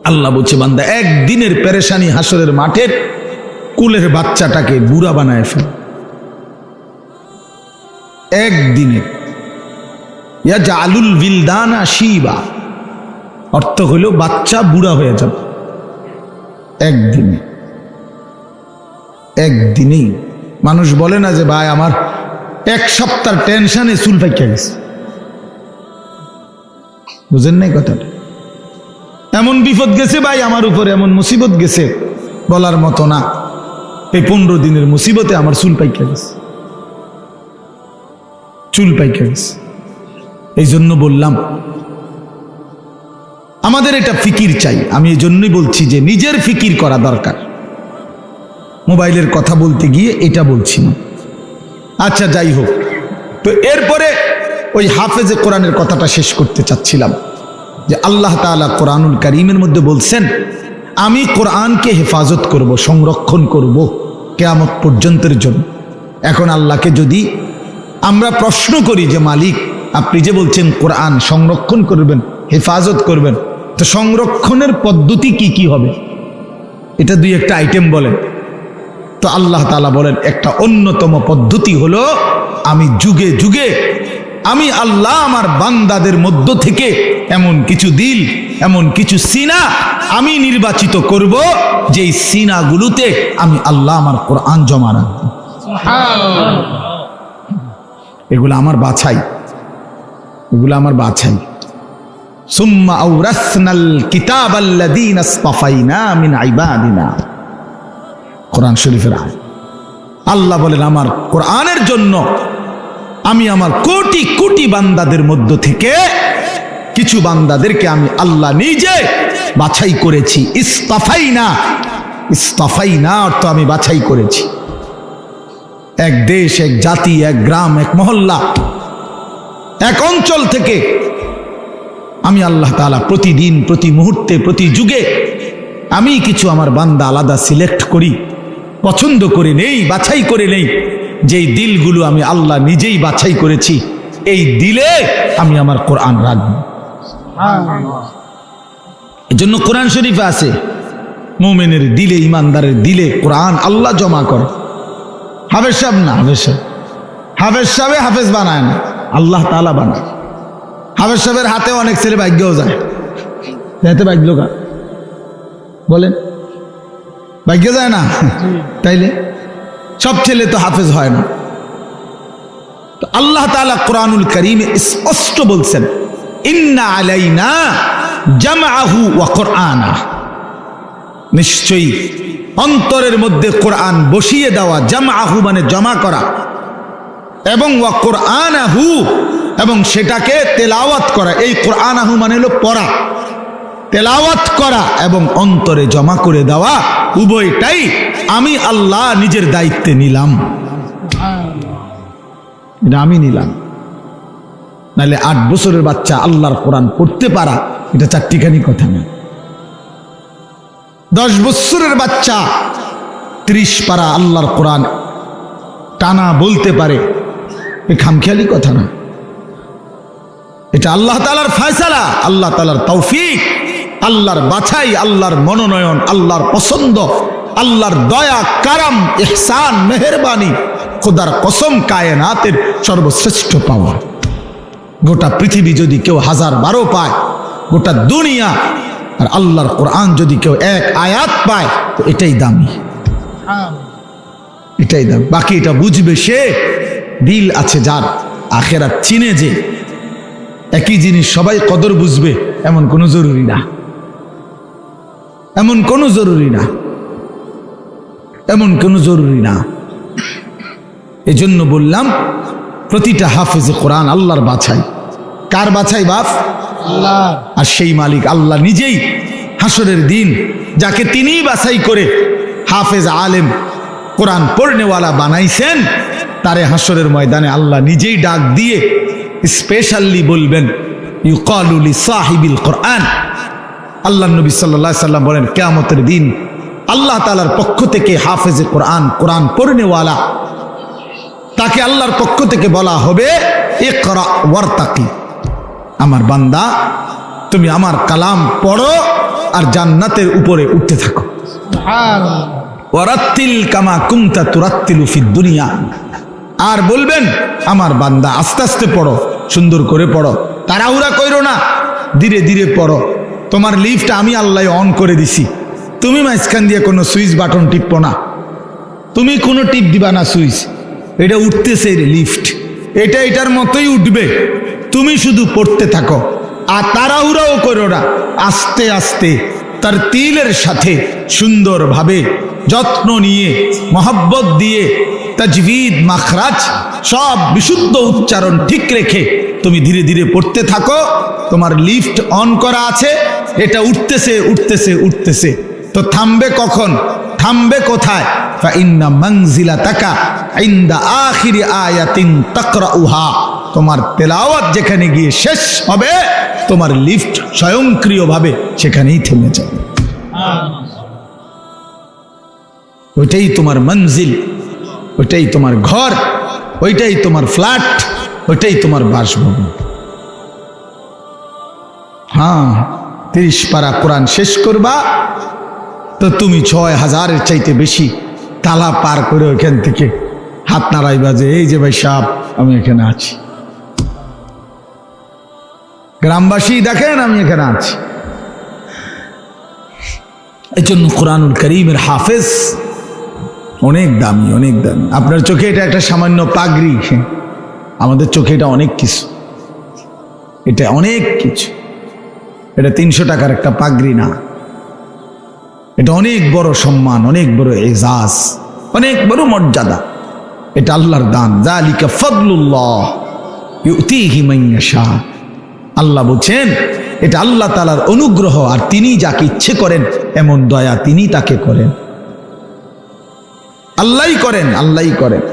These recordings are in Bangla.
আল্লাহ বলছে বান্দা একদিনের পেরেশানি হাসরের মাঠের কুলের বাচ্চাটাকে বুড়া বানায় ফেল। একদিনে ইয়াজআলুল বিলদানা শিবা, অর্থ হলো বাচ্চা বুড়া হয়ে যাবে একদিনে। একদিনেই মানুষ বলে না যে ভাই আমার এক সপ্তাহ টেনশনে চুল পাইকা গেছে, বুঝেন নাই কথাটা? এমন বিপদ গেছে ভাই আমার উপরে, এমন মুসিবত গেছে বলার মতো না। এই 15 দিনের মুসিবতে আমার চুল পাইকা গেছে, চুল পাইকা গেছে। এই জন্য বললাম আমাদের এটা ফিকির চাই। আমি এই জন্যই বলছি যে নিজের ফিকির করা দরকার। মোবাইলের কথা বলতে গিয়ে এটা বলছি না। আচ্ছা যাই হোক, তো এরপরে ওই হাফেজে কোরআনের কথাটা শেষ করতে চাচ্ছিলাম যে আল্লাহ তাআলা কোরআনুল কারীমের মধ্যে বলছেন আমি কোরআনকে হেফাজত করব, সংরক্ষণ করব কিয়ামত পর্যন্তের জন্য। এখন আল্লাহকে যদি আমরা প্রশ্ন করি যে মালিক আপনি যে বলছেন কোরআন সংরক্ষণ করবেন, হেফাজত করবেন, তো সংরক্ষণের পদ্ধতি কি কি হবে? এটা দুই একটা আইটেম বলেন। তো আল্লাহ তাআলা বলেন একটা অন্যতম পদ্ধতি হলো আমি যুগে যুগে আমি আল্লাহ আমার বান্দাদের মধ্য থেকে এমন কিছু দিল, এমন কিছু সিনা আমি নির্বাচিত করব যেই সিনাগুলোতে আমি আল্লাহ আমার কোরআন জমা রাখব। এগুলো আমার বাছাই, এগুলো আমার বাছাই। সুম্মা আওরাসনাল কিতাবাল্লাযীনা ইসতাফাইনা মিন ইবাদিনা, কোরআন শরীফের আয়াত। আল্লাহ বলেন আমার কোরআনের জন্য আমি আমার কোটি কোটি বান্দাদের মধ্য থেকে কিছু বান্দাদেরকে আমি আল্লাহ নিজে বাছাই করেছি। ইসতাফাইনা, ইসতাফাইনা অর্থ আমি বাছাই করেছি। এক দেশ, এক জাতি, এক গ্রাম, এক মহল্লা, এক অঞ্চল থেকে আমি আল্লাহ তাআলা প্রতিদিন, প্রতি মুহূর্তে, প্রতি যুগে আমি কিছু আমার বান্দা আলাদা সিলেক্ট করি, পছন্দ করে নেই, বাছাই করে নেই। যেই দিলগুলো আমি আল্লাহ নিজেই বাছাই করেছি, এই দিলে আমি আমার কোরআন রাখবো। এজন্য কোরআন শরীফে আছে মুমিনের দিলে, ইমানদারের দিলে কোরআন আল্লাহ জমা করে। হাফেজ সাহেব না, হাফেজ সাহেব হাফেজ বানায় না, আল্লাহ তাআলা বানায়। হাফেজ সাহেবের হাতে অনেক ছেলে ভাগ্যও যায়, যাতে ভাগ্য কা বলেন, ভাগ্য যায় না, তাইলে সব ছেলে তো হাফেজ হয় না। তো আল্লাহ তাআলা কোরআনুল কারীমে স্পষ্ট বলছেন ইন্না আলাইনা জামআহু ওয়া কুরআনা, নিশ্চয়ই অন্তরের মধ্যে কোরআন বসিয়ে দেওয়া, জামআহু মানে জমা করা, এবং ওয়া কুরআনাহু এবং সেটাকে তেলাওয়াত করা। এই কুরআনাহু মানে হলো পড়া, তেলাওয়াত করা এবং অন্তরে জমা করে দেওয়া, উভয়টাই আমি আল্লাহ নিজের দায়িত্বে নিলাম। এটা আমি নিলাম। নাহলে 8 বছরের বাচ্চা আল্লাহর কোরআন পড়তে পারা এটা চারটিখানি কথা না। 10 বছরের বাচ্চা 30 পারা আল্লাহর কোরআন টানা বলতে পারে, এ খামখেয়ালি কথা না। এটা আল্লাহ তাআলার ফয়সালা, আল্লাহ তাআলার তৌফিক, আল্লাহর বাছাই, আল্লাহর মনোনয়ন, আল্লাহর পছন্দ, আল্লাহর দয়া, কারাম, ইহসান, মেহেরবানি, খোদার কসম কায়নাতের সর্বশ্রেষ্ঠ পাওয়া। গোটা পৃথিবী যদি কেউ 1012 পায়, গোটা দুনিয়া, আর আল্লাহর কোরআন যদি কেউ 1 আয়াত পায়, তো এটাই দামি, এটাই দামি। বাকি এটা বুঝবে সে, দিল আছে যার, আখিরাত চিনে যে। একই জিনিস সবাই কদর বুঝবে এমন কোনো জরুরি না, এমন কোনো জরুরি না, এমন কোনো জরুরি না। এজন্য বললাম প্রতিটা হাফেজে কোরআন আল্লাহর বাছাই। কার বাছাই? বাপ আল্লাহ। আর সেই মালিক আল্লাহ নিজেই হাসরের দিন যাকে তিনিই বাছাই করে হাফেজ আলেম কোরআন পড়নেওয়ালা বানাইছেন, তারে হাসরের ময়দানে আল্লাহ নিজেই ডাক দিয়ে স্পেশালি বলবেন ইউকালু লিসাহিবিল কোরআন। আল্লাহ নবী সাল্লাল্লাহু আলাইহি সাল্লাম বলেন কিয়ামতের দিন আল্লাহ তাআলার পক্ষ থেকে হাফেজে কোরআন, কোরআন পড়নেওয়ালা, তাকে আল্লাহর পক্ষ থেকে বলা হবে ইকরা ওয়ারতাকি, আমার বান্দা তুমি আমার কালাম পড়ো আর জান্নাতের উপরে উঠতে থাকো। ওয়ারাত্তিল কামা কুনতা তুরাত্তিলু ফিদ দুনিয়া। আর বলবেন আমার বান্দা আস্তে আস্তে পড়ো, সুন্দর করে পড়ো, তাড়াহুড়া কইরো না, ধীরে ধীরে পড়ো। তোমার লিফট আমি আল্লাহ অন করে দিছি, তুমি মাঝখান দিয়ে কোনো সুইচ বাটন টিপো না, তুমি কোনো টিপ দিবা না সুইচ, এটা উঠতেছে লিফট, এটা এটার মতোই উঠবে, তুমি শুধু পড়তে থাকো আর তাড়াহুড়াও করো না, আস্তে আস্তে তার তিলের সাথে সুন্দরভাবে যত্ন নিয়ে মহব্বত দিয়ে তাজবিদ মাখরাজ সব বিশুদ্ধ উচ্চারণ ঠিক রেখে তুমি ধীরে ধীরে পড়তে থাকো। তোমার লিফট অন করা আছে, এটা উঠতেছে উঠতেছে উঠতেছে, তো থামবে কখন, থামবে কোথায়? ফাইন্না মানজিলাতাকা ইনদা আখিরি আয়াতিন তাকরাউহা। তোমার তেলাওয়াত যেখানে গিয়ে শেষ হবে, তোমার লিফট স্বয়ংক্রিয়ভাবে সেখানেই থেমে যাবে। ওইটাই তোমার মঞ্জিল, ওইটাই তোমার ঘর, ওইটাই তোমার ফ্ল্যাট, ওইটাই তোমার বাসভবন। হ্যাঁ, 30 পারা কোরআন শেষ করবা তো তুমি 6000-এর চাইতে বেশি তালা পার করে ওইখান থেকে হাত নাড়াইবা যে এই যে ভাই সাহেব আমি এখানে আছি, গ্রামবাসী দেখেন আমি এখানে আছি। এই জন্য কোরআনুল কারীমের হাফেজ অনেক দামি, অনেক দামি। আপনার চোখে এটা একটা সামান্য পাগড়ি, আমাদের চোখে এটা অনেক কিছু, এটা অনেক কিছু। এটা 300 টাকার একটা পাগড়ি না, এটা অনেক বড় সম্মান, অনেক বড় এজাজ, অনেক বড় মর্যাদা। এটা আল্লাহর দান। যালিকা ফাদলুল্লাহ ইউতিহি মান ইয়াশা। আল্লাহ বলছেন এটা আল্লাহ তাআলার অনুগ্রহ, আর তিনি যাকে ইচ্ছে করেন এমন দয়া তিনি তাকে করেন। আল্লাহই করেন, আল্লাহই করেন।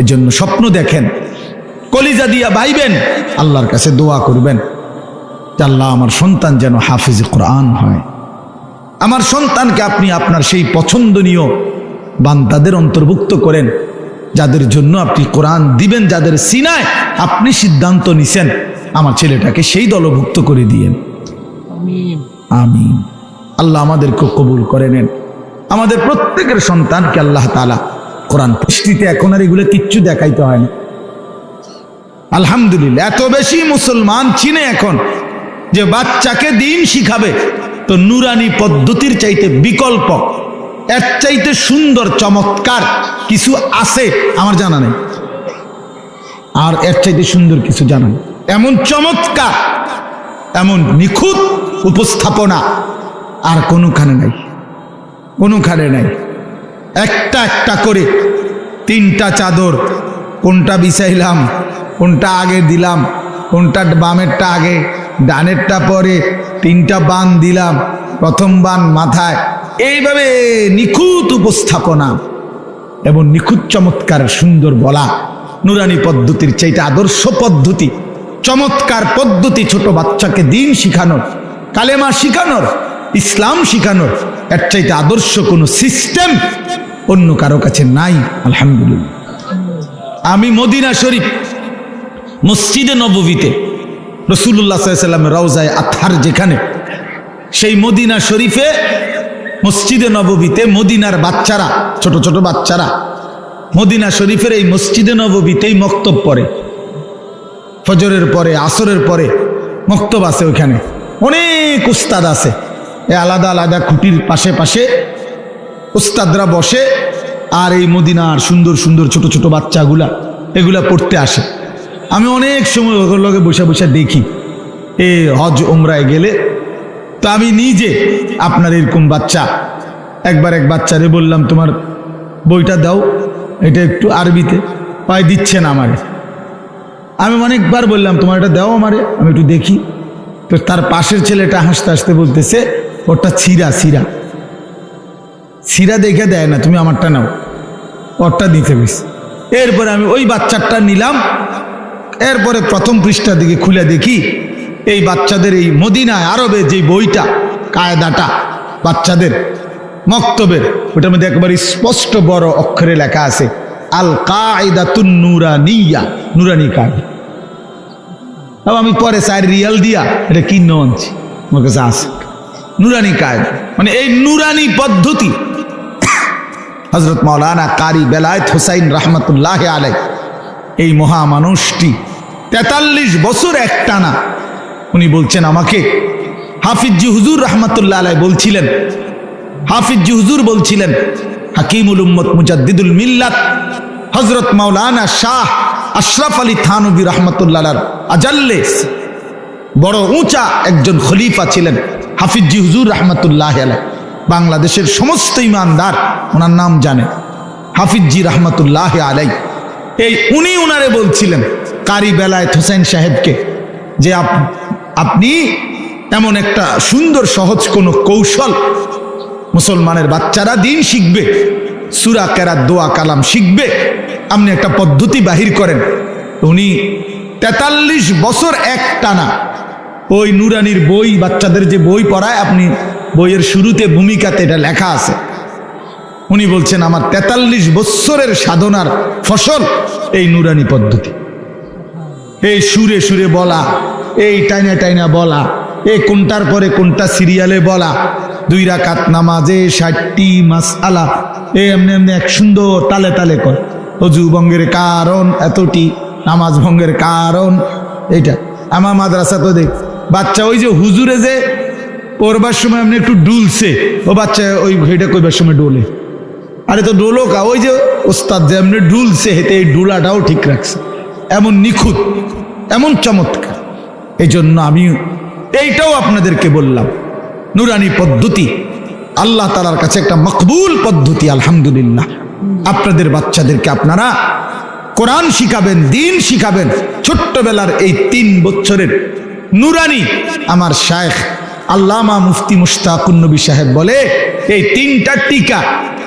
এজন্য স্বপ্ন দেখেন, কলিজা দিয়া ভাইবেন, আল্লাহর কাছে দোয়া করবেন যে আল্লাহ আমার সন্তান যেন হাফিজ কোরআন হয়, আমার সন্তানকে আপনি আপনার সেই পছন্দনীয় বান্দাদের অন্তর্ভুক্ত করেন, যাদের জন্য আপনি কোরআন দিবেন, যাদের সিনায় আপনি সিদ্ধান্ত নিছেন আমার ছেলেটাকে সেই দলভুক্ত করে দিয়েন। আমিন। আল্লাহ আমাদেরকে কবুল করে নেন। আমাদের প্রত্যেকের সন্তানকে আল্লাহ তাআলা কোরআন পৃষ্টিতে, এখন আর এগুলো কিচ্ছু দেখাইতে হয় না, আলহামদুলিল্লাহ। এত বেশি মুসলমান চিনে এখন যে বাচ্চাকে দিন শিখাবে, তো নুরানি পদ্ধতির চাইতে বিকল্প, এর চাইতে সুন্দর চমৎকার কিছু আছে আমার জানা নেই, আর এর চাইতে সুন্দর কিছু জানা নেই। এমন চমৎকার, এমন নিখুঁত উপস্থাপনা আর কোনোখানে নাই, কোনোখানে নাই। একটা একটা করে 3টা চাদর, কোনটা বিছাইলাম, কোনটা আগে দিলাম, কোনটা বামেরটা আগে ডানেরটা পরে, 3টা বান দিলাম, প্রথম বান মাথায়, এইভাবে নিখুঁত উপস্থাপনা এবং নিখুঁত চমৎকার সুন্দর বলা। নুরানি পদ্ধতির চাইতে আদর্শ পদ্ধতি, চমৎকার পদ্ধতি ছোট বাচ্চাকে দিন শিখানোর, কালেমা শিখানোর, ইসলাম শিখানোর, এর চাইতে আদর্শ কোনো সিস্টেম অন্য কারো কাছে নাই। আলহামদুলিল্লাহ। আমি মদিনা শরীফ মসজিদে নববীতে রাসূলুল্লাহ সাল্লাল্লাহু আলাইহি ওয়াসাল্লামের রওজায়ে আতহার যেখানে, সেই মদিনা শরীফে মসজিদে নববীতে মদিনার বাচ্চারা, ছোট ছোট বাচ্চারা মদিনা শরীফের এই মসজিদে নববীতেই মক্তব পড়ে। ফজরের পরে, আসরের পরে মক্তব আছে, ওইখানে অনেক উস্তাদ আছে, আলাদা আলাদা খুঁটির পাশে পাশে উস্তাদরা বসে, আর এই মদিনার সুন্দর সুন্দর ছোট ছোট বাচ্চাগুলা এগুলা পড়তে আসে। আমি অনেক সময় ওগুলোর লগে বসে বসে দেখি, এ হজ উমরায় গেলে। তো আমি নিজে আপনার এরকম বাচ্চা, একবার এক বাচ্চারে বললাম তোমার বইটা দাও, এটা একটু আরবিতে, পাই দিচ্ছে না আমারে। আমি অনেকবার বললাম তোমার এটা দাও আমারে, আমি একটু দেখি। তো তার পাশের ছেলেটা হাসতে হাসতে বলতেছে ওটা ছিঁড়া, ছিঁড়া ছিঁড়া দেখে দেয় না, তুমি আমারটা নাও, ওরটা দিতে গেছি। এরপরে আমি ওই বাচ্চারটা নিলাম। এরপরে প্রথম পৃষ্ঠার দিকে খুলে দেখি এই বাচ্চাদের এই মদিনায় আরবে যে বইটা, কায়দাটা বাচ্চাদের মক্তবের, ওটার মধ্যে একবার স্পষ্ট বড় অক্ষরে লেখা আছে আল কায়দাতুন নুরানিয়া, নুরানি কায়দা। আমি পরে 4 রিয়াল দিয়া এটা কিনে আনছি। আমার কাছে আছে নুরানি কায়দা, মানে এই নুরানি পদ্ধতি হযরত মাওলানা কারি বেলায়েত হোসাইন রহমতুল্লাহ আলাইহি এই মহামানুষটি 43 বছর একটানা উনি বলছেন আমাকে, হাফিজি হুজুর রহমতুল্লাহ আলাইহি বলছিলেন, হাফিজি হুজুর বলছিলেন, হাকিমুল উম্মত মুজাদ্দিদুল মিল্লাত হযরত মাওলানা শাহ আশরাফ আলী থানভী রহমতুল্লাহ আলাইহি আজাল্লে বড় উঁচা একজন খলিফা ছিলেন হাফিজি হুজুর রহমতুল্লাহ আলাইহি। বাংলাদেশের সমস্ত ইমানদার ওনার নাম জানে, হাফিজি রহমতুল্লাহ আলাইহি। এই উনি উনারে বলছিলেন কারি বেলায়েত হোসেন সাহেবকে যে আপনি এমন একটা সুন্দর সহজ কোনো কৌশল, মুসলমানের বাচ্চারা দিন শিখবে, সূরা কেরাত দোয়া কালাম শিখবে, আপনি একটা পদ্ধতি বাহির করেন। উনি 43 বছর একটানা ওই নুরানির বই, বাচ্চাদের যে বই পড়ায়, আপনি বইয়ের শুরুতে ভূমিকাতে এটা লেখা আছে, উনি বলছেন আমার 43 বছরের সাধনার ফসল এই নুরানি পদ্ধতি। এই সুরে সুরে বলা, এই টাইনা টাইনা বলা, এই কোনটার পরে কোনটা সিরিয়ালে বলা, 2 রাকাত নামাজে 60টি মাসআলা, এই এমনি এমনি এক সুন্দর তালে তালে কর, অজু ভঙ্গের কারণ এতটি, নামাজ ভঙ্গের কারণ এইটা। আমার মাদ্রাসা তো দেখ বাচ্চা ওই যে হুজুরে যে পড়বার সময় এমনি একটু ডুলছে, ও বাচ্চা ওই ঘড়িটা কইবার সময় ডোলে, আরে তো ডোলো কা, ওই যে ওস্তাদ যে এমনি ডুলছে হেতে এই ডুলাটাও ঠিক রাখছে, এমন নিখুঁত, এমন চমৎকার। এই জন্য আমি এইটাও আপনাদেরকে বললাম, নুরানি পদ্ধতি আল্লাহ তাআলার কাছে একটা মকবুল পদ্ধতি। আলহামদুলিল্লাহ, আপনাদের বাচ্চাদেরকে আপনারা কোরআন শিখাবেন, দিন শিখাবেন। ছোট্টবেলার এই 3 বছরের নুরানি আমার শায়েখ আল্লামা মুফতি মুশতাকুন নবী সাহেব বলে, এই 3টা টিকা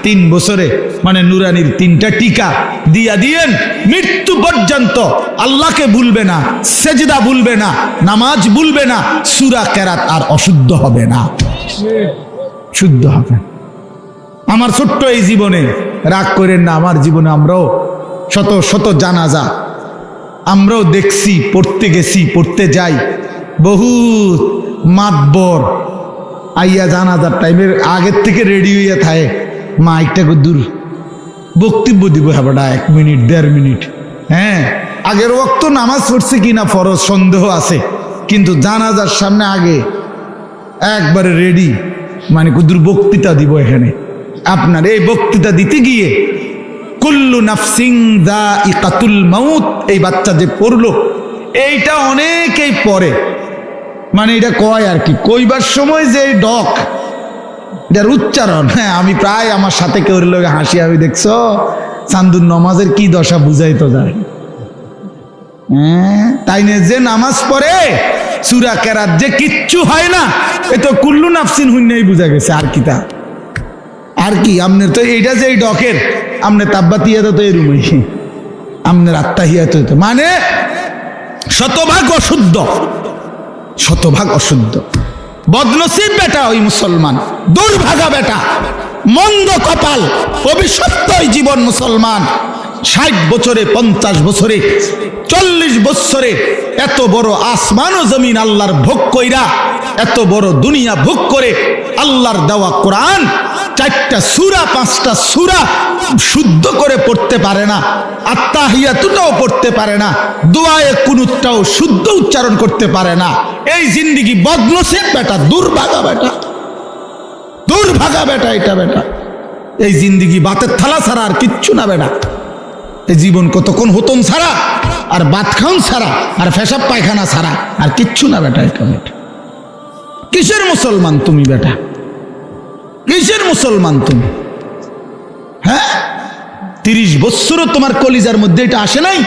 3 বছরে, মানে নুরানির 3টা টিকা দিয়া দিয়েন, মৃত্যু পর্যন্ত আল্লাহকে ভুলবে না, সেজদা ভুলবে না, নামাজ ভুলবে না, সূরা কেরাত আর অশুদ্ধ হবে না, শুদ্ধ হবে। আমার ছোট্ট এই জীবনে, রাগ করেন না, আমার জীবনে আমরাও শত শত জানাজা আমরাও দেখছি, পড়তে গেছি, পড়তে যাই, বহু মাতবর আইয়া জানাজার টাইমের আগের থেকে রেডি হইয়া থাকে, মাইকটাকে দূর বক্তব্য দিব, হ্যাঁ 1 মিনিট 1.5 মিনিট, হ্যাঁ আগের ওয়াক্ত নামাজ পড়ছে কিনা ফরজ সন্দেহ আছে, কিন্তু জানাজার সামনে আগে একবারে রেডি, মানে কুদুর বক্তৃতা দিব এখানে। আপনার এই বক্তৃতা দিতে গিয়ে কুল্লু নাফসিন যায়িকাতুল মাউত, এই বাচ্চা যে পড়লো, এইটা অনেকেই পড়ে, মানে এটা কয় আর কি, কইবার সময় যে ডক এটার উচ্চারণ, হ্যাঁ আমি প্রায় আমার সাথে কেউ লোক হাসি, আমি দেখছো চান্দুর নামাজের কি দশা বুঝাইতো যায়, হ্যাঁ তাই না, যে নামাজ পড়ে সূরা কেরাত যে কিচ্ছু হয় না, এ তো কুল্লু নাফসিন হুন্নাই বুঝা গেছে, আর কি তা আর কি। আমনের তো এইটা যে এই ডকের, আমনে তাব্বাতিয়া তো এরুমই, আমনের আত্মাহিয়া তো, মানে শতভাগ অশুদ্ধ, শতভাগ অশুদ্ধ। বদনসিব বেটা ওই মুসলমান, দুর্ভাগা বেটা, মন্দ কপাল, অভিশপ্ত জীবন মুসলমান। 60 বছরে, 50 বছরে, 40 বছরে এত বড় আসমান ও জমিন আল্লাহর ভোগ কইরা, এত বড় দুনিয়া ভোগ করে আল্লাহর দেওয়া কোরআন 4টা সূরা 5টা সূরা শুদ্ধ করে পড়তে পারে না, আত্তাহিয়াতুটাও পড়তে পারে না, দোয়ায়ে কুনুতটাও শুদ্ধ উচ্চারণ করতে পারে না। এই জিন্দেগি বদনসিব বেটা, দুর্ভাগা বেটা, দুর্ভাগা বেটা, এটা বেটা এই জিন্দেগি বাতের থালা ছাড়া আর কিচ্ছু না বেটা। এই জীবন কতক্ষণ হতম ছাড়া আর ভাত খাউন ছাড়া আর পেশাব পায়খানা ছাড়া আর কিচ্ছু না বেটা। এটা বেটা কিসের মুসলমান তুমি বেটা, কিসের মুসলমান তুমি? হ্যাঁ 30 বছরও তোমার কলিজার মধ্যে এটা আসে নাই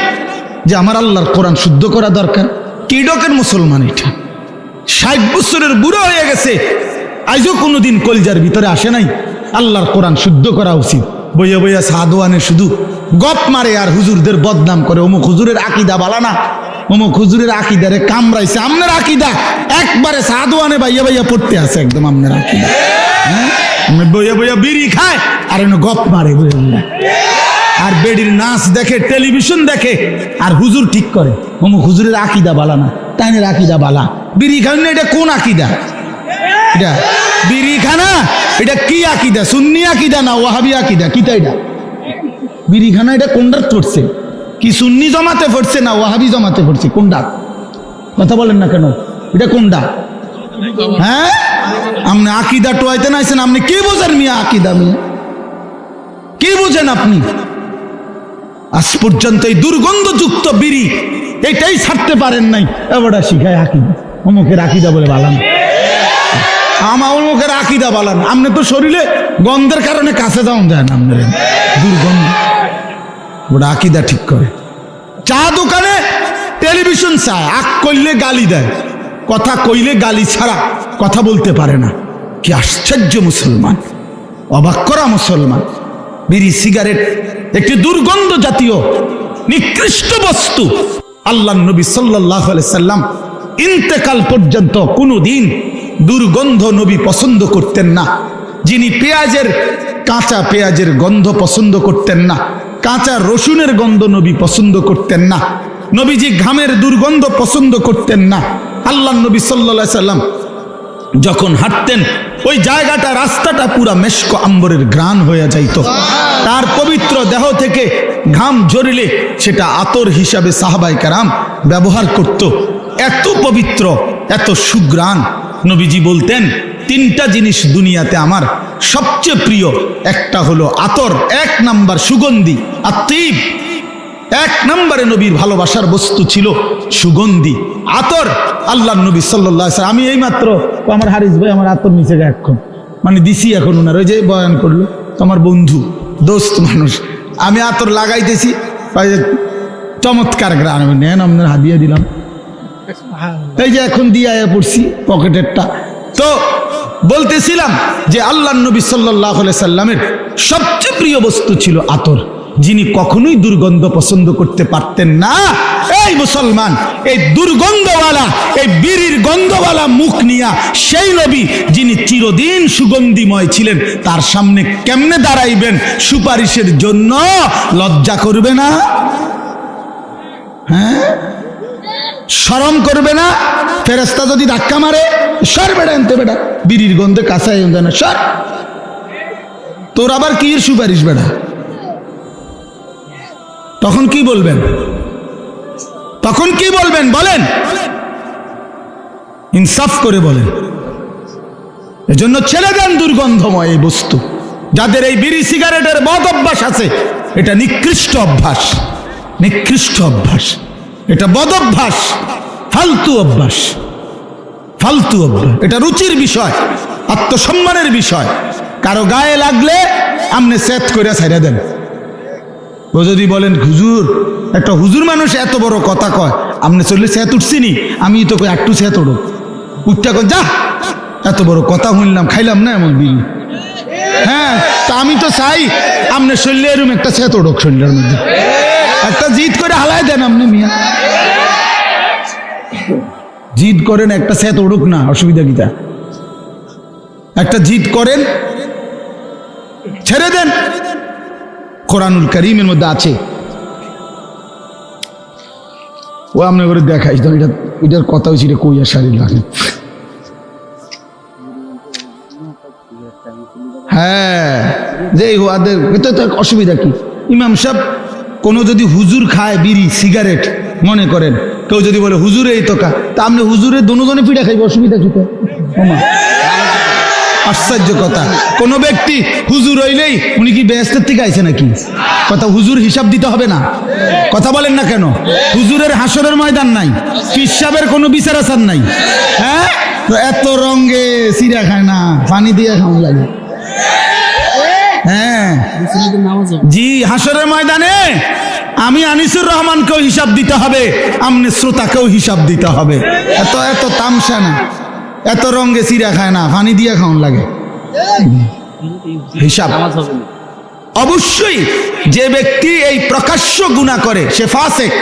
যে আমার আল্লাহর কোরআন শুদ্ধ করা দরকার? কি ডকের মুসলমান এটা? 60 বছরের বুড়ো হয়ে গেছে, আজও কোনোদিন কলিজার ভিতরে আসে নাই আল্লাহর কোরআন শুদ্ধ করা উচিত। বইয়া বইয়া সাদওয়ানে শুধু গপ মারে আর হুজুরদের বদনাম করে, অমুক হুজুরের আকীদা ভালো না, অমুক হুজুরের আকীদারে কামড়াইছে। আমনের আকীদা একবারে সাদওয়ানে বাইয়া বাইয়া পড়তে আছে, একদম আমনের আকীদা। হ্যাঁ বইয়া বইয়া বিড়ি খায় আর এনে গপ মারে, বইয়া বইয়া আর বেডির নাচ দেখে, টেলিভিশন দেখে আর হুজুর ঠিক করে অমুক হুজুরের আকীদা বালা না, তাইনের আকীদা বালা। বিড়ি খান না, এটা কোন আকীদা? এটা বিড়ি খানা, এটা কি আকিদা? সুন্নি আকিদা না ওয়াহাবি আকিদা? কিতা এটা বিড়ি খানা? এটা কোনটা পড়ছে? কি সুন্নি জমাতে পড়ছে না ওয়াহাবি জমাতে পড়ছে? কোনটা? কথা বলেন না কেন? এটা কোনটা? হ্যাঁ, আপনি আকিদা টোয়াইতে নাইছেন, আপনি কি বোঝেন মিয়া? আকিদা মিয়া কি বোঝেন আপনি? আজ পর্যন্ত এই দুর্গন্ধযুক্ত বিড়ি এটাই ছাড়তে পারেন নাই। এবারটা শিখায় আকিদা, অমুকের আকিদা বলে বালান, আমার অমুকের আকিদা বালান। আপনি তো শরীরে গন্ধের কারণে কাছে যাওয়া যায় না, আপনার দুর্গন্ধ। ওটা আকিদা ঠিক করে। চা দোকানে টেলিভিশন চায়, আগ করলে গালি দেয়, কথা কইলে গালি ছাড়া কথা বলতে পারে না। কি আশ্চর্য মুসলমান, অবাক করা মুসলমান। বিড়ি সিগারেট একটি দুর্গন্ধ জাতীয় নিকৃষ্ট বস্তু। আল্লাহ নবী সাল্লাল্লাহু আলাইহি সাল্লাম ইন্তেকাল পর্যন্ত কোনোদিন দুর্গন্ধ নবী পছন্দ করতেন না। যিনি কাঁচা পেঁয়াজের গন্ধ পছন্দ করতেন না, কাঁচা রসুনের গন্ধ নবী পছন্দ করতেন না, নবীজি ঘামের দুর্গন্ধ পছন্দ করতেন না। আল্লাহ নবী সাল্লাল্লাহু আলাইহি সাল্লাম যখন হাঁটতেন ওই জায়গাটা, রাস্তাটা পুরা মেশক আম্বরের ঘ্রাণ হয়ে যাইত। তার পবিত্র দেহ থেকে ঘাম ঝরিলে সেটা আতর হিসাবে সাহাবায়ে কেরাম ব্যবহার করত। এত পবিত্র, এত সুঘ্রাণ। নবীজি বলতেন, তিনটা জিনিস দুনিয়াতে আমার সবচেয়ে প্রিয়। একটা হলো আতর, 1 নাম্বার সুগন্ধি, আত্মীব। 1 নম্বরে নবীর ভালোবাসার বস্তু ছিল সুগন্ধি, আতর। আল্লাহ নবী সাল্লাল্লাহু আলাইহি সাল্লাম, আমি এই মাত্র আমার হারিস ভাই আমার আতর নিচে গা এখন মানে দিছি, এখন ওনার ওই যে বয়ান করলো তোমার বন্ধু দোস্ত মানুষ, আমি আতর লাগাইতেছি, চমৎকার গ্রাম, নেন আপনার হাদিয়া দিলাম, এই যে এখন দিয়ে পড়ছি পকেটেরটা। তো বলতেছিলাম যে আল্লাহ নবী সাল্লাল্লাহু আলাইহি সাল্লামের সবচেয়ে প্রিয় বস্তু ছিল আতর, যিনি কখনোই দুর্গন্ধ পছন্দ করতে পারতেন না। এই মুসলমান, এই দুর্গন্ধওয়ালা, এই বিড়ির গন্ধওয়ালা মুখ নিয়া সেই নবী যিনি চিরদিন সুগন্ধিময় ছিলেন, তার সামনে কেমনে দাঁড়াইবেন সুপারিশের জন্য? লজ্জা করবে না? হ্যাঁ, শরম করবে না? ফেরেশতা যদি ধাক্কা মারে, সর বেড়া আনতে, বেড়া বিড়ির গন্ধে কাঁচাই না, সর, তোর আবার কি সুপারিশ বেড়া? তখন কি বলবেন? তখন কি বলবেন বলেন? ইনসাফ করে বলেন। এজন্য ছেড়ে দেন দুর্গন্ধময় এই বস্তু। যাদের এই বিড়ি সিগারেটের বদ অভ্যাস আছে, এটা নিকৃষ্ট অভ্যাস, নিকৃষ্ট অভ্যাস, এটা বদ অভ্যাস, ফালতু অভ্যাস, ফালতু অভ্যাস। এটা রুচির বিষয়, আত্মসম্মানের বিষয়। কারো গায়ে লাগলে আপনি সেট করে ছাইড়া দেন। ও যদি বলেন হুজুর, একটা হুজুর মানুষ এত বড় কথা কয়, আপনি চললে সেত উঠছিনি, আমি তো কই একটু সেত উঠো, উঠটা কই যা, এত বড় কথা শুনলাম, খাইলাম না এমন বিড়ি। হ্যাঁ, তা আমি তো চাই আপনি শরীরে এরম একটা সেত উঠুক, শরীরের মধ্যে একটা জিদ করে হালাই দেন। আপনি মিয়া জিদ করেন একটা সেত উঠুক না, অসুবিধা কিটা? একটা জিদ করেন, ছেড়ে দেন। কোরআনুল কারীমের মধ্যে আছে, ও আপনি করে দেখাইস, এটার কথা হয়েছে, এটা কইয়া সারি লাগে। হ্যাঁ, যে ওদের এটা তো অসুবিধা কি? ইমাম সাহেব কোনো যদি হুজুর খায় বিড়ি সিগারেট, মনে করেন কেউ যদি বলে হুজুরে এই তো তা আপনি হুজুরে দুজনে পিঠা খাইবে, অসুবিধা কি? তো আশ্চর্য কথা। কোন ব্যক্তি হুজুর হইলেই উনি কি বেহেশতের থেকে আইছে নাকি? কথা, হুজুর হিসাব দিতে হবে না? কথা বলেন না কেন? হুজুরের হাসরের ময়দান নাই, পীর সাহেবের কোনো বিচার আচার নাই। হ্যাঁ, তো এত রঙে সিরা খায় না, পানি দিয়ে খাওয়া লাগে। হ্যাঁ জি, হাসরের ময়দানে আমি আনিসুর রহমানকেও হিসাব দিতে হবে, আমনে শ্রোতাকেও হিসাব দিতে হবে। এত এত তামসা না, এত রঙে চিরা খায় না, পানি দিয়ে খাওয়ান লাগে হিসাব। অবশ্যই যে ব্যক্তি এই প্রকাশ্য গুনাহ করে সে ফাসেক।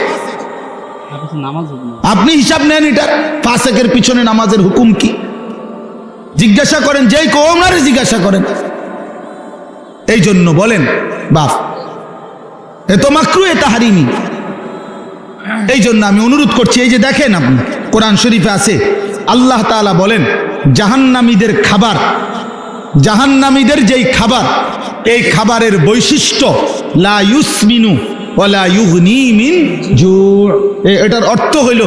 আপনি হিসাব নেন এটার, ফাসেকের পিছনে নামাজের হুকুম কি জিজ্ঞাসা করেন, যেই কওমারে জিজ্ঞাসা করেন। এই জন্য বলেন বাপ এ তো মাকরু, এ তাহরিমি। এই জন্য আমি অনুরোধ করছি, এই যে দেখেন আপনি কোরআন শরীফে আছে, আল্লাহ তাআলা বলেন জাহান্নামীদের খাবার, জাহান্নামীদের যেই খাবার, এই খাবারের বৈশিষ্ট্য লা ইউসমিনু ওয়ালা ইউগনি মিন জু'। এটার অর্থ হইল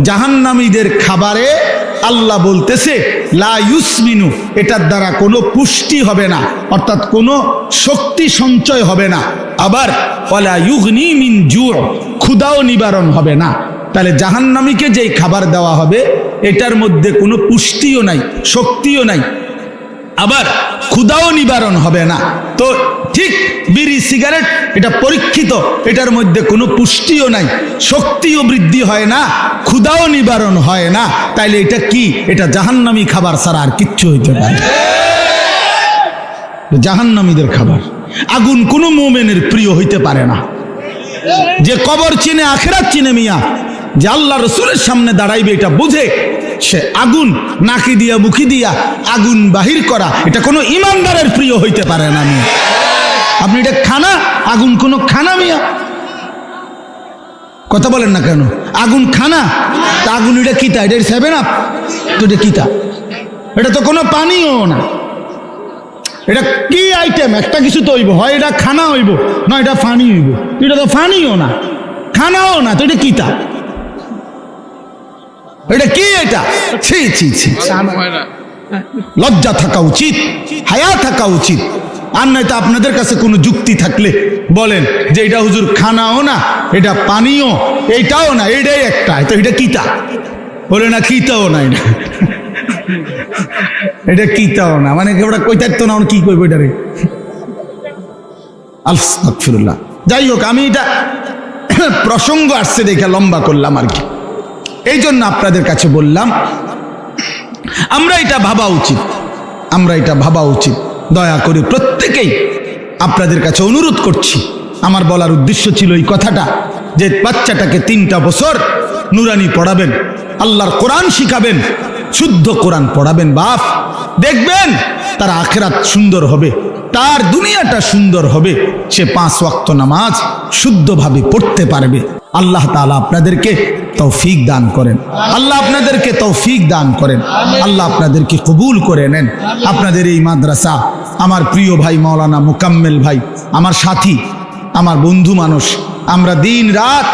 জাহান্নামীদের খাবারে আল্লাহ বলতেছে লা ইউসমিনু, এটার দ্বারা কোনো পুষ্টি হবে না, অর্থাৎ কোনো শক্তি সঞ্চয় হবে না। আবার ওয়ালা ইউগনি মিন জু', ক্ষুধাও নিবারণ হবে না। তাহলে জাহান্নামীকে যেই খাবার দেওয়া হবে এটার মধ্যে কোনো পুষ্টিও নাই, শক্তিও নাই, আবার ক্ষুধাও নিবারণ হবে না। তো ঠিক বিড়ি সিগারেট এটা পরীক্ষিত, এটার মধ্যে কোনো পুষ্টিও নাই, শক্তিও বৃদ্ধি হয় না, ক্ষুধাও নিবারণ হয় না। তাইলে এটা কি? এটা জাহান্নামী খাবার ছাড়া আর কিচ্ছু হইতে পারে না। জাহান্নামীদের খাবার। আগুন কোনো মুমিনের প্রিয় হইতে পারে না। যে কবর চিনে, আখিরাত চিনে মিয়া, যে আল্লাহ রসুলের সামনে দাঁড়াইবে এটা বুঝে, সে আগুন নাকি দিয়া মুখি দিয়া আগুন বাহির করা, এটা কোনো ইমানদারের প্রিয় হইতে পারে না। মিয়া আপনি এটা খানা, আগুন কোনো খানা? মিয়া কথা বলেন না কেন? আগুন খানা? তা আগুন এটা কিতা? এটা 7 আপ তো এটা কিতা? এটা তো কোনো পানিও না। এটা কি আইটেম? একটা কিছু তো হইব, হয় এটা খানা হইব, না এটা ফানি হইব। এটা তো ফানিও না, খানাও না, তো এটা কিতা? এটা কি? এটা ছি ছি ছি, লজ্জা থাকা উচিত, হায়া থাকা উচিত। আর নয়তো আপনাদের কাছে কোনো যুক্তি থাকলে বলেন যে এটা হুজুর খানাও না, এটা পানিও, এইটাও না, এটাই একটা, তো এটা কিতা? বলে না কিতাও না, এটা এটা কিতাও না, মানে ওটা কই থাকতো না, কি কইব এটা রে? আস্তাগফিরুল্লাহ। যাই হোক, আমি এটা প্রসঙ্গ আসছে দেখে লম্বা করলাম আর কি। এই জন্য আপনাদের কাছে বললাম আমরা এটা ভাবা উচিত, আমরা এটা ভাবা উচিত। দয়া করে প্রত্যেকেই আপনাদের কাছে অনুরোধ করছি, আমার বলার উদ্দেশ্য ছিল এই কথাটা, যে বাচ্চাটাকে 3টা বছর নুরানি পড়াবেন, আল্লাহর কোরআন শিখাবেন, শুদ্ধ কোরআন পড়াবেন। বাপ দেখবেন তার আখিরাত সুন্দর হবে, তার দুনিয়াটা সুন্দর হবে, সে 5 ওয়াক্ত নামাজ শুদ্ধভাবে পড়তে পারবে। আল্লাহ তাআলা আপনাদেরকে তৌফিক দান করেন, আল্লাহ আপনাদেরকে তৌফিক দান করেন, আল্লাহ আপনাদেরকে কবুল করে নেন। আপনাদের এই মাদ্রাসা, আমার প্রিয় ভাই মাওলানা মুকাম্মেল ভাই, আমার সাথী, আমার বন্ধু মানুষ, আমরা দিন রাত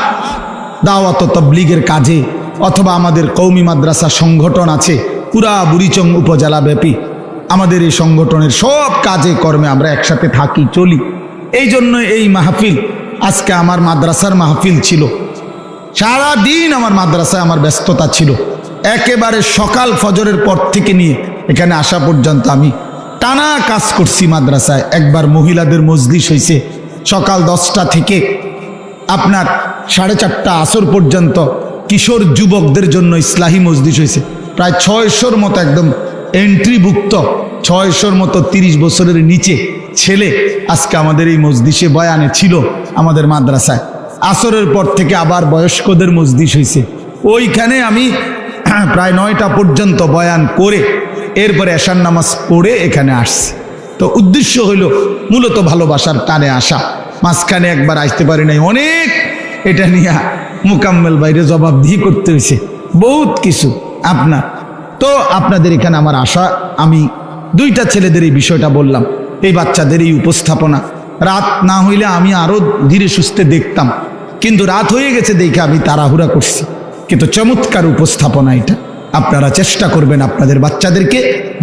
দাওয়াত ও তাবলীগের কাজে, অথবা আমাদের কওমি মাদ্রাসা সংগঠন আছে পুরা বুড়িচং উপজেলা ব্যাপী, আমাদের এই সংগঠনের সব কাজে কর্মে আমরা একসাথে থাকি, চলি। এই জন্য এই মাহফিল, আজকে আমার মাদ্রাসার মাহফিল ছিল, সারা দিন আমার মাদ্রাসায় আমার ব্যস্ততা ছিল। একেবারে সকাল ফজরের পর থেকে নিয়ে এখানে আসা পর্যন্ত আমি টানা কাজ করছি মাদ্রাসায়। একবার মহিলাদের মজলিস হয়েছে সকাল 10টা থেকে আপনার 4:30 আসর পর্যন্ত, কিশোর যুবকদের জন্য ইসলাহি মজলিস হয়েছে, প্রায় 600-র মতো একদম এন্ট্রিভুক্ত, 600-র মতো 30 বছরের নিচে ছেলে আজকে আমাদের এই মজলিসে বয়ানে ছিল আমাদের মাদ্রাসায়। আসরের পর থেকে আবার বয়স্কদের মজলিস হয়েছে, ওইখানে আমি প্রায় 9টা পর্যন্ত বয়ান করে এরপরে এশার নামাজ পড়ে এখানে আসছি। তো উদ্দেশ্য হইল মূলত ভালোবাসার টানে আসা। মাঝখানে একবার আসতে পারি নাই, অনেক এটা নিয়ে মুকাম্মেল বাইরে জবাবদিহি করতে হয়েছে, বহুত কিছু আপনার। তো আপনাদের এখানে আমার আশা, আমি 2টা ছেলেদের এই বিষয়টা বললাম, এই বাচ্চাদের এই উপস্থাপনা, রাত না হইলে আমি আরো ধীরে সুস্থে দেখতাম, কিন্তু রাত হয়ে গেছে দেখে আমি তাড়াহুড়া করছি। কিন্তু চমৎকার উপস্থাপনা এটা, আপনারা চেষ্টা করবেন আপনাদের বাচ্চাদেরকে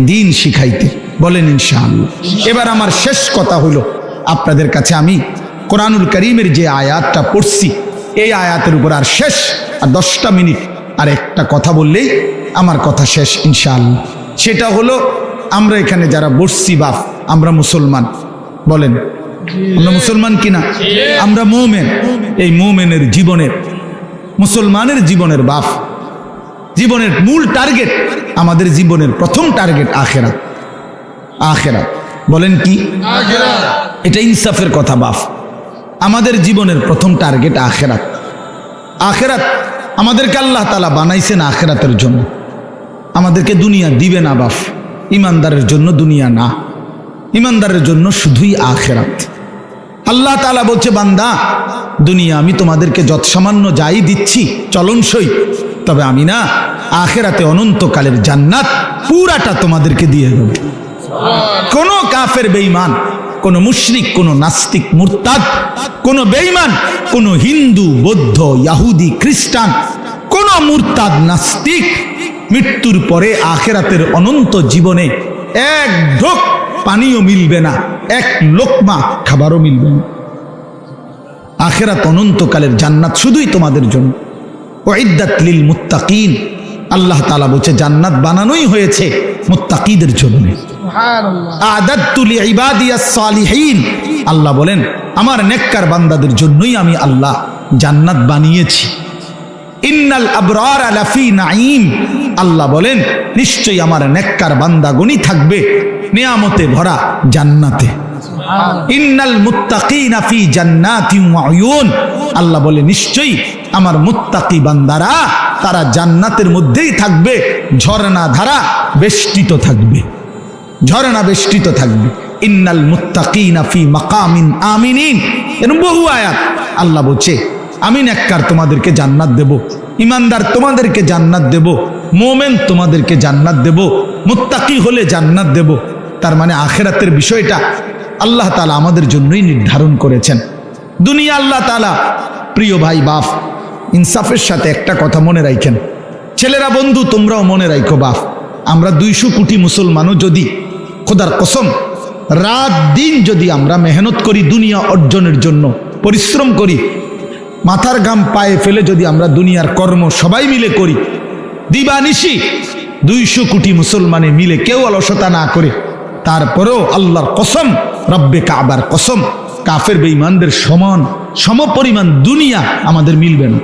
দিন শিখাইতে, বলেন ইনশাআল্লাহ। এবার আমার শেষ কথা হলো, আপনাদের কাছে আমি কোরআনুল কারীমের যে আয়াতটা পড়ছি, এই আয়াতের উপর আর শেষ, আর 10টা মিনিট আর একটা কথা বললেই আমার কথা শেষ ইনশাআল্লাহ। সেটা হলো, আমরা এখানে যারা বসছি বাপ, আমরা মুসলমান, বলেন আমরা মুসলমান কিনা? আমরা মুমিন। এই মুমিনের জীবনের, মুসলমানের জীবনের বাপ, জীবনের মূল টার্গেট, আমাদের জীবনের প্রথম টার্গেট আখিরাত। আখিরাত বলেন কি? আখিরাত। এটা ইনসাফের কথা বাপ, আমাদের জীবনের প্রথম টার্গেট আখিরাত। আখিরাত আমাদেরকে আল্লাহ তাআলা বানাইছেন আখিরাতের জন্য, আমাদেরকে দুনিয়া দিবে না বাপ। ইমানদারের জন্য দুনিয়া না, ইমানদারের জন্য শুধুই আখিরাত। আল্লাহ তাআলা বলছে, বান্দা দুনিয়া আমি তোমাদেরকে যৎসামান্য যাই দিচ্ছি চলনসই, তবে আমি না আখিরাতে অনন্তকালের জান্নাত পুরাটা তোমাদেরকে দিয়ে দেবে। কোন কাফের বেঈমান, কোন মুশরিক, কোন নাস্তিক মুরতাদ, কোন বেঈমান, কোন হিন্দু, বৌদ্ধ, ইহুদি, খ্রিস্টান, কোন মুরতাদ নাস্তিক মৃত্যুর পরে আখিরাতের অনন্ত জীবনে এক ঢোক পানিও মিলবে না, এক লোকমা খাবারও মিলবে না। আখিরাত অনন্তকালের জান্নাত শুধুই তোমাদের জন্য। উইদ্দাত লিল মুত্তাকিন, আল্লাহ তাআলা বলছে জান্নাত বানানোই হয়েছে মুত্তাকিদের জন্য। আ'দাদতু লিইবাদিয়াস সালিহিন, আল্লাহ বলেন আমার নেককার বান্দাদের জন্যই আমি আল্লাহ জান্নাত বানিয়েছি। ইন্নাল আবরার লাফি নাঈম, আল্লাহ বলেন নিশ্চয়ই আমার নেককার বান্দাগণই থাকবে নিয়ামতে ভরা জান্নাতে। ইন্নাল মুত্তাকিনা ফি জান্নাতিন ওয়া উয়ুন, আল্লাহ বলে নিশ্চয়ই আমার মুত্তাকি বান্দারা তারা জান্নাতের মধ্যেই থাকবে, ঝর্ণা ধারা বেষ্টিত থাকবে, ঝর্ণা বেষ্টিত থাকবে। ইন্নাল মুত্তাকিনা ফি মাকামিন আমিনিন, এরকম বহু আয়াত আল্লাহ বলছে আমি নেককার তোমাদেরকে জান্নাত দেব, ইমানদার তোমাদেরকে জান্নাত দেব, মোমেন তোমাদেরকে জান্নাত দেব, মুত্তাকি হলে জান্নাত দেব। তার মানে আখিরাতের বিষয়টা আল্লাহ তাআলা আমাদের জন্যই নির্ধারণ করেছেন। দুনিয়া আল্লাহ তাআলা, প্রিয় ভাই বাপ, ইনসাফের সাথে একটা কথা মনে রাখেন, ছেলেরা বন্ধু তোমরাও মনে রাখো বাপ, আমরা 200 কোটি মুসলমানও যদি খোদার কসম রাত দিন যদি আমরা মেহনত করি দুনিয়া অর্জনের জন্য, পরিশ্রম করি, মাথার ঘাম পায়ে ফেলে যদি আমরা দুনিয়ার কর্ম সবাই মিলে করি, দিবানিশি 200 কোটি মুসলমানে মিলে কেউ অলসতা না করে, তারপরেও আল্লাহর কসম, রব্বে কাবার কসম, কাফের বেঈমানদের সমান সমপরিমাণ দুনিয়া আমাদের মিলবে না।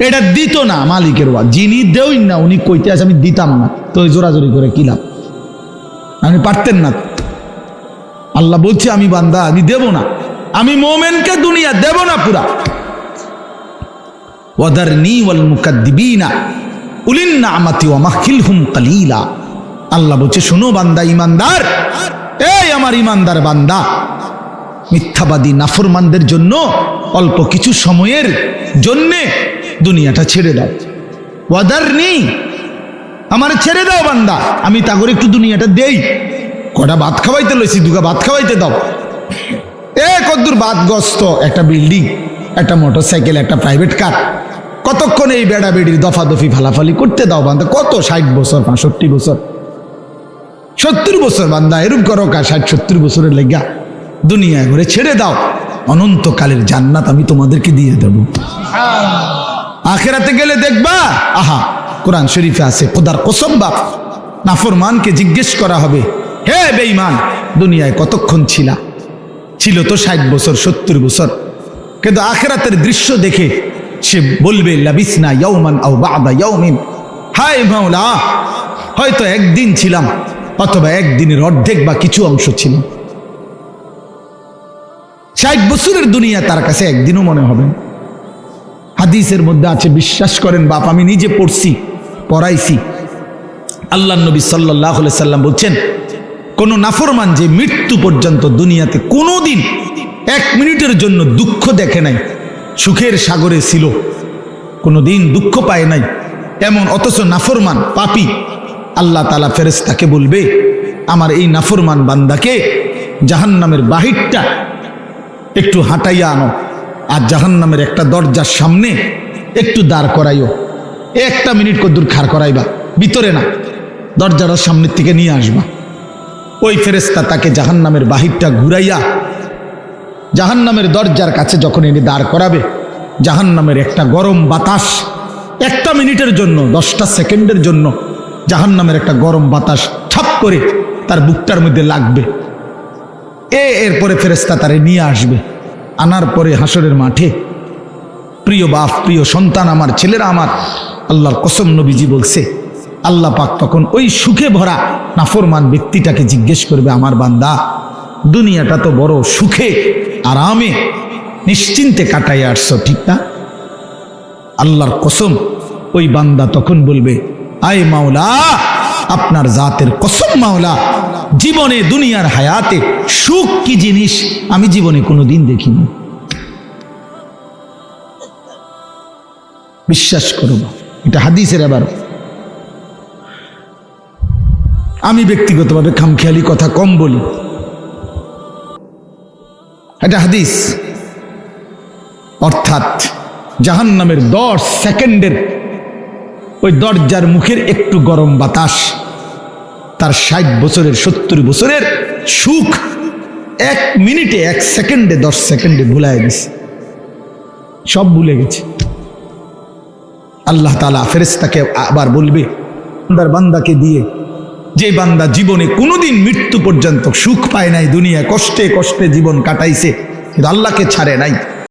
এটা দিত না মালিকের ওয়াজ, যিনি দেউই না উনি কইতে আছে আমি দিতাম না, তো জোরাজোরি করে কি লাভ? আপনি পারতেন না। আল্লাহ বলছে আমি বান্দা আমি দেব না, আমি মোমেনকে দুনিয়া দেব না পুরা। ওয়াদারনি ওয়াল মুকাদ্দিবিনা উলিন নি'মাতি ওয়া মাহহিলহুম কালিলা, আল্লাহ বলছে শোনো বান্দা ইমানদার, এই আমার ইমানদার বান্দা, মিথ্যাবাদী নাফরমানদের জন্য অল্প কিছু সময়ের জন্যে দুনিয়াটা ছেড়ে দাও। ওয়াদারনি, আমার ছেড়ে দাও বান্দা, আমি তা করে একটু দুনিয়াটা দেই, কটা ভাত খাওয়াইতে লইছি, দুগা ভাত খাওয়াইতে দাও। কদ্দুর বাদগ্রস্ত একটা বিল্ডিং, একটা মোটরসাইকেল, একটা প্রাইভেট কার, কতক্ষণ এই বেড়া বেড়ির দফাদফি ফালাফালি করতে দাও বান্দা। কত 60 বছর, 65 বছর, 70 বছর বান্দা এরূপ করো কা, 60-70 বছরের লেগা দুনিয়া ঘুরে ছেড়ে দাও, অনন্তকালের জান্নাত আমি তোমাদেরকে দিয়ে দেব। আখিরাতে গেলে দেখবা, আহা কোরআন শরীফে আছে, খোদার কসম বাপ, নাফরমানকে জিজ্ঞেস করা হবে, হে বেঈমান দুনিয়ায় কতক্ষণ ছিলা? ছিল তো 60 বছর 70 বছর, কিন্তু আখিরাতের দৃশ্য দেখে সে বলবে লাবিসনা ইয়াওমান আও বা'দা ইয়াওমিন, হায় মাওলা হয়তো একদিন ছিলাম অথবা একদিনের অর্ধেক বা কিছু অংশ ছিল। 60 বছরের দুনিয়া তার কাছে একদিনও মনে হবে না। হাদিসের মধ্যে আছে, বিশ্বাস করেন বাপ, আমি নিজে পড়ছি, পড়াইছি, আল্লাহর নবী সাল্লাল্লাহু আলাইহি সাল্লাম বলছেন কোন নাফরমান যে মৃত্যু পর্যন্ত দুনিয়াতে কোনোদিন 1 মিনিটের জন্য দুঃখ দেখে নাই, সুখের সাগরে ছিল, কোনোদিন দুঃখ পায় নাই এমন, অথচ নাফরমান পাপী, আল্লাহ তাআলা ফেরেশতাকে বলবে আমার এই নাফরমান বান্দাকে জাহান্নামের বাহিরটা একটু হাঁটাইয়া আনো, আর জাহান্নামের একটা দরজার সামনে একটু দাঁড় করাইও, 1 মিনিট কদ্দুর খাড় করাইবা, ভিতরে না, দরজাটার সামনের থেকে নিয়ে আসবা। ওই ফেরেশতা তাকে জাহান্নামের বাহিরটা ঘুরাইয়া জাহান্নামের দরজার কাছে যখন এনে দাঁড় করাবে, জাহান্নামের একটা গরম বাতাস 1 মিনিটের জন্য, 10টা সেকেন্ডের জন্য জাহান্নামের একটা গরম বাতাস ছাপ করে তার বুকটার মধ্যে লাগবে। এরপরে ফেরেশতা তারে নিয়ে আসবে, আনার পরে হাসরের মাঠে, প্রিয় বাপ, প্রিয় সন্তান, আমার ছেলেরা আমার, আল্লাহর কসম নবীজি বলছে আল্লাহ পাক তখন ওই সুখে ভরা নাফরমান ব্যক্তিটাকে জিজ্ঞেস করবে, আমার বান্দা দুনিয়াটা তো বড় সুখে আরামে নিশ্চিন্তে কাটাই আসছো, ঠিক না? আল্লাহর কসম ওই বান্দা তখন বলবে, আয় মাওলা, আপনার জাতের কসম মাওলা, জীবনে দুনিয়ার হায়াতে সুখ কি জিনিস আমি জীবনে কোনোদিন দেখিনি। বিশ্বাস করো, এটা হাদিসের। আবার আমি ব্যক্তিগতভাবে খামখেয়ালি কথা কম বলি, এটা হাদিস। অর্থাৎ জাহান্নামের 10 সেকেন্ডের ওই দরজার মুখের একটু গরম বাতাস তার 60 বছরের 70 বছরের সুখ 1 মিনিটে 1 সেকেন্ডে 10 সেকেন্ডে ভুলায় গেছে, সব ভুলে গেছে। আল্লাহ তাআলা ফেরেশতাকে আবার বলবে বান্দাকে দিয়ে, যে বান্দা জীবনে কোনোদিন মৃত্যু পর্যন্ত সুখ পায় নাই, দুনিয়া কষ্টে কষ্টে জীবন কাটাইছে কিন্তু আল্লাহকে ছাড়ে নাই,